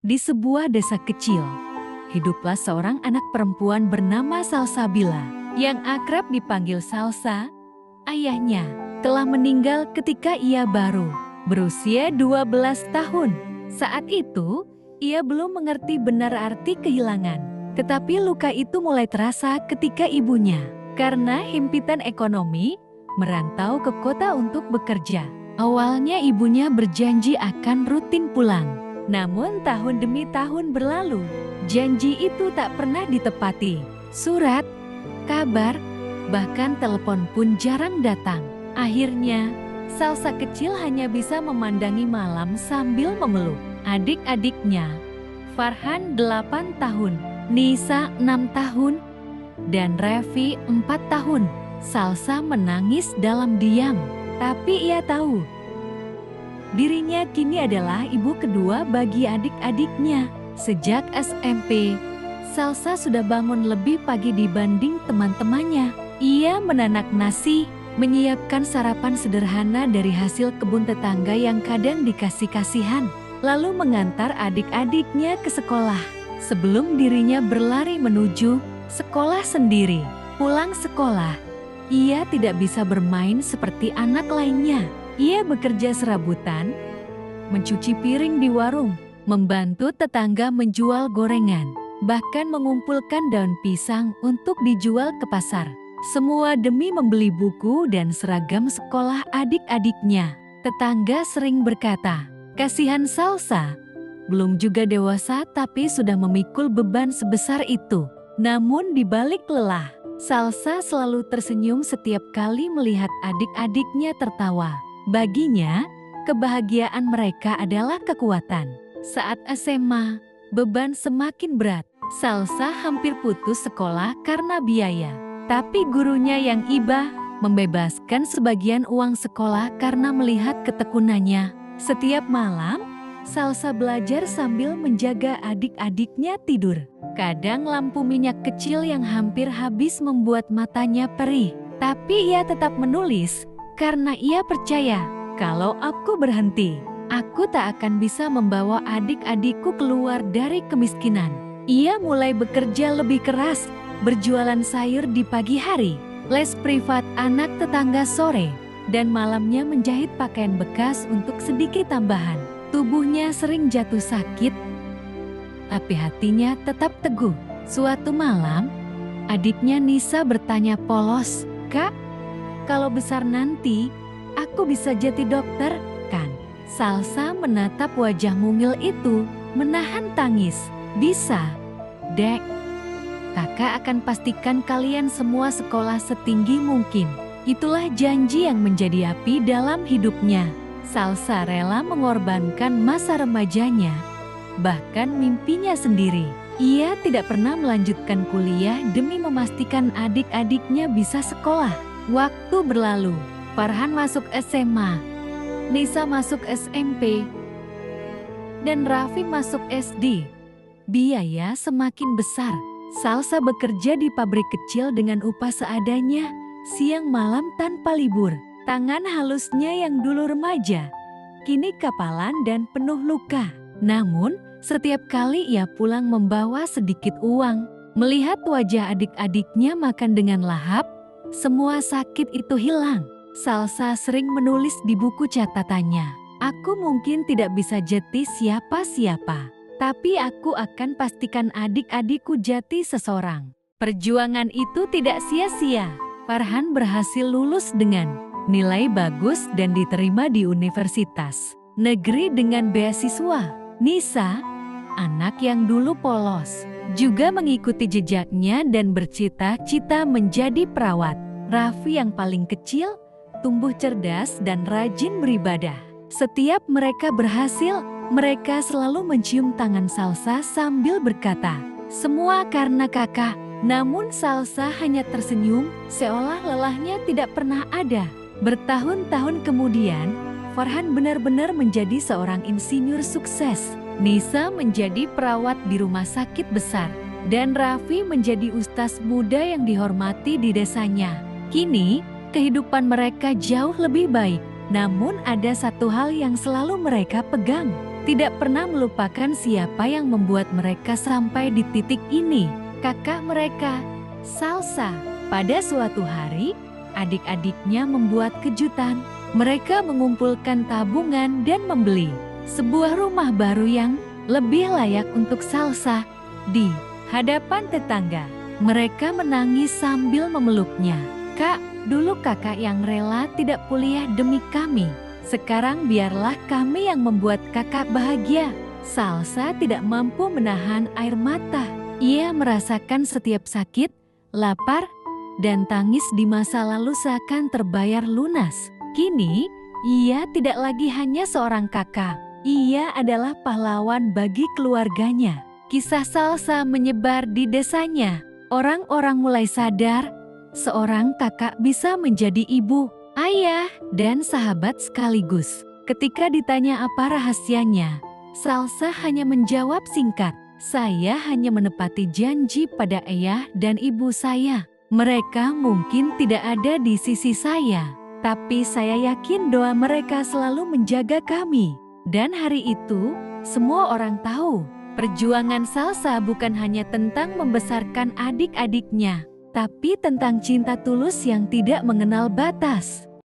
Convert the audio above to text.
Di sebuah desa kecil, hiduplah seorang anak perempuan bernama Salsabila, yang akrab dipanggil Salsa. Ayahnya telah meninggal ketika ia baru berusia 12 tahun. Saat itu, ia belum mengerti benar arti kehilangan. Tetapi luka itu mulai terasa ketika ibunya, karena himpitan ekonomi, merantau ke kota untuk bekerja. Awalnya ibunya berjanji akan rutin pulang. Namun tahun demi tahun berlalu, janji itu tak pernah ditepati. Surat, kabar, bahkan telepon pun jarang datang. Akhirnya, Salsa kecil hanya bisa memandangi malam sambil memeluk adik-adiknya. Farhan 8 tahun, Nisa 6 tahun, dan Revi 4 tahun. Salsa menangis dalam diam, tapi ia tahu dirinya kini adalah ibu kedua bagi adik-adiknya. Sejak SMP, Salsa sudah bangun lebih pagi dibanding teman-temannya. Ia menanak nasi, menyiapkan sarapan sederhana dari hasil kebun tetangga yang kadang dikasih kasihan, lalu mengantar adik-adiknya ke sekolah. Sebelum dirinya berlari menuju sekolah sendiri. Pulang sekolah, ia tidak bisa bermain seperti anak lainnya. Ia bekerja serabutan, mencuci piring di warung, membantu tetangga menjual gorengan, bahkan mengumpulkan daun pisang untuk dijual ke pasar. Semua demi membeli buku dan seragam sekolah adik-adiknya. Tetangga sering berkata, "Kasihan Salsa, belum juga dewasa tapi sudah memikul beban sebesar itu." Namun di balik lelah, Salsa selalu tersenyum setiap kali melihat adik-adiknya tertawa. Baginya, kebahagiaan mereka adalah kekuatan. Saat SMA, beban semakin berat. Salsa hampir putus sekolah karena biaya. Tapi gurunya yang iba membebaskan sebagian uang sekolah karena melihat ketekunannya. Setiap malam, Salsa belajar sambil menjaga adik-adiknya tidur. Kadang lampu minyak kecil yang hampir habis membuat matanya perih. Tapi ia tetap menulis. Karena ia percaya, kalau aku berhenti, aku tak akan bisa membawa adik-adikku keluar dari kemiskinan. Ia mulai bekerja lebih keras, berjualan sayur di pagi hari, les privat anak tetangga sore, dan malamnya menjahit pakaian bekas untuk sedikit tambahan. Tubuhnya sering jatuh sakit, tapi hatinya tetap teguh. Suatu malam, adiknya Nisa bertanya polos, "Kak, kalau besar nanti, aku bisa jadi dokter, kan?" Salsa menatap wajah mungil itu, menahan tangis. "Bisa, Dek. Kakak akan pastikan kalian semua sekolah setinggi mungkin." Itulah janji yang menjadi api dalam hidupnya. Salsa rela mengorbankan masa remajanya, bahkan mimpinya sendiri. Ia tidak pernah melanjutkan kuliah demi memastikan adik-adiknya bisa sekolah. Waktu berlalu, Farhan masuk SMA, Nisa masuk SMP, dan Raffi masuk SD. Biaya semakin besar. Salsa bekerja di pabrik kecil dengan upah seadanya, siang malam tanpa libur. Tangan halusnya yang dulu remaja, kini kapalan dan penuh luka. Namun, setiap kali ia pulang membawa sedikit uang, melihat wajah adik-adiknya makan dengan lahap, semua sakit itu hilang. Salsa sering menulis di buku catatannya, "Aku mungkin tidak bisa jadi siapa-siapa, tapi aku akan pastikan adik-adikku jadi seseorang." Perjuangan itu tidak sia-sia. Farhan berhasil lulus dengan nilai bagus dan diterima di universitas negeri dengan beasiswa. Nisa, anak yang dulu polos, juga mengikuti jejaknya dan bercita-cita menjadi perawat. Raffi yang paling kecil, tumbuh cerdas dan rajin beribadah. Setiap mereka berhasil, mereka selalu mencium tangan Salsa sambil berkata, "Semua karena kakak." Namun Salsa hanya tersenyum, seolah lelahnya tidak pernah ada. Bertahun-tahun kemudian, Farhan benar-benar menjadi seorang insinyur sukses. Nisa menjadi perawat di rumah sakit besar, dan Raffi menjadi ustaz muda yang dihormati di desanya. Kini, kehidupan mereka jauh lebih baik. Namun ada satu hal yang selalu mereka pegang. tidak pernah melupakan siapa yang membuat mereka sampai di titik ini. Kakak mereka, Salsa. Pada suatu hari, adik-adiknya membuat kejutan. Mereka mengumpulkan tabungan dan membeli sebuah rumah baru yang lebih layak untuk Salsa. Di hadapan tetangga, mereka menangis sambil memeluknya. "Kak, dulu kakak yang rela tidak kuliah demi kami. Sekarang biarlah kami yang membuat kakak bahagia." Salsa tidak mampu menahan air mata. Ia merasakan setiap sakit, lapar, dan tangis di masa lalu seakan terbayar lunas. Kini, ia tidak lagi hanya seorang kakak. Ia adalah pahlawan bagi keluarganya. Kisah Salsa menyebar di desanya. Orang-orang mulai sadar, seorang kakak bisa menjadi ibu, ayah, dan sahabat sekaligus. Ketika ditanya apa rahasianya, Salsa hanya menjawab singkat, "Saya hanya menepati janji pada ayah dan ibu saya. Mereka mungkin tidak ada di sisi saya, tapi saya yakin doa mereka selalu menjaga kami." Dan hari itu, semua orang tahu, perjuangan Salsa bukan hanya tentang membesarkan adik-adiknya, tapi tentang cinta tulus yang tidak mengenal batas.